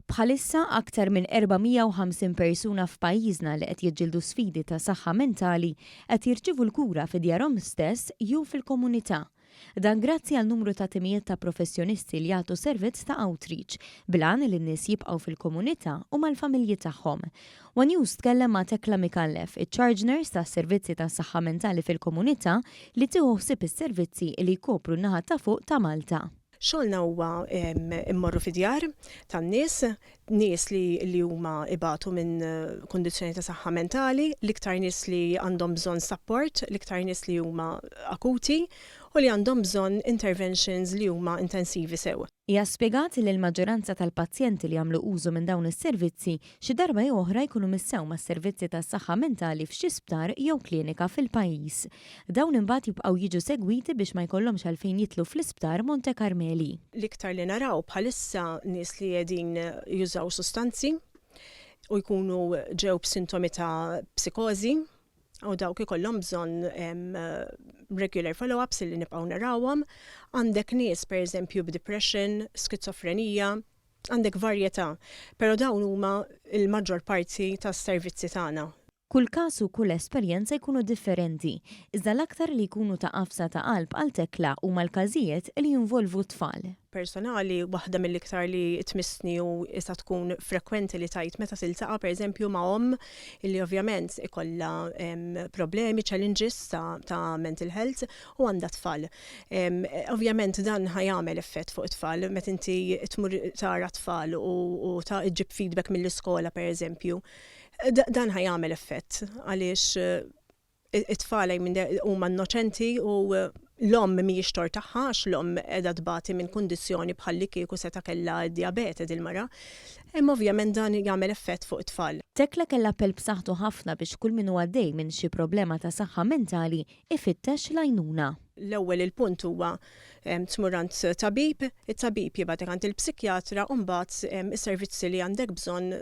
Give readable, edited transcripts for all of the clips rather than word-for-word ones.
Bħalissa aktar minn 450 persuna f'pajjiżna li qed jiġġieldu sfidi ta' saħħa mentali qed jirċievu l-kura fi djarhom stess jew fil-komunità. Dan grazzi għal numru ta' timijiet ta' professjonisti li jagħtu servizz ta' outreach bilan li n-nies jibqgħu fil-komunità u mal-familji tagħhom. One News tkellem ma' Tekla Mikallef, iċ-charge nurse tas servizzi ta' saħħa mentali fil-komunità li tieħu ħsieb is-servizzi li jkopru n-naħa ta' fuq ta' Malta. Xogħolna huwa immorru fi djar tan-nies, nies li huma ibatu minn kundizzjoni ta' saħħa mentali, l-iktar nies li għandhom bżonn support, l-iktar nies li huma akuti u li għandhom bżonn interventions li huma intensivi sew. Hija spjegat li l-maġġoranza tal-pazjenti li jagħmlu użu minn dawn is-servizzi xi darba jew oħra jkunu missew mas-servizzi tas-saħħa mentali f'xi sptar jew klinika fil-pajjiż. Dawn imbagħad jibqgħu jiġu segwiti biex ma jkollhomx għalfejn jitlu fl-isptar Monte Carmeli. L-iktar li naraw bħalissa nies li qegħdin jużaw sustanzi u jkunu ġew b'sintomi ta' psikożi u dawk ikollhom bżonn regular follow-ups li nibqgħu narawhom. Għandek nies pereżempju b'depression, skizofrenija, għandek varjetà, però dawn huma l-maġġor parti tas-servizzi tagħna. Kull każ u kull esperjenza jkunu differenti, iżda l-aktar li jkunu ta' qafsa ta' qalb għal Tekla huma l-każijiet li jinvolvu tfal. Personali, waħda mill-iktar li tmissni u issa tkun frekwenti li tajt meta tiltaqa' pereżempju ma' illi ovvjament ikollha problemi, challenges ta' mental health u għandha tfal. Ovvjament dan ħajamel effett fuq it-tfal meta inti tmur tara tfal u ta' iġib feedback mill-iskola pereżempju. Dan ħajamel effett għaliex it-tfal huma innoċenti u l-om mhijiex tor tagħha għax l-om qiegħda tbati minn kundizzjoni bħalli kieku seta' kellha d-diabete dil-mara. Imma ovvjament dan jagħmel effett fuq it-tfal. Tekla kellha appell b'saħħtu ħafna biex kull min huwa għaddej minn xi problema ta' saħħa mentali ifittex l-għajnuna. L-ewwel il-punt huwa tmurant tabib, it-tabib jibgħatek għand il-psikjatra u mbagħad is-servizzi li għandek bżonn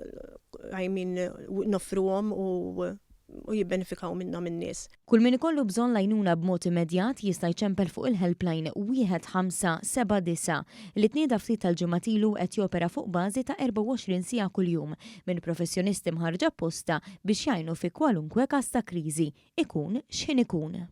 noffruhom u jibbenefikaw minnhom in-nies. Kull min ikollu bżonn l-għajnuna b'mod immedjat jista' jċempel fuq il-helpline 1579 li tnieda ftit tal-ġimgħat qed jopera fuq bażi ta' 24 siegħa kuljum minn professjonisti mħarġa apposta biex jgħinu fi kwalunkwe każ ta' kriżi ikun x'in ikun.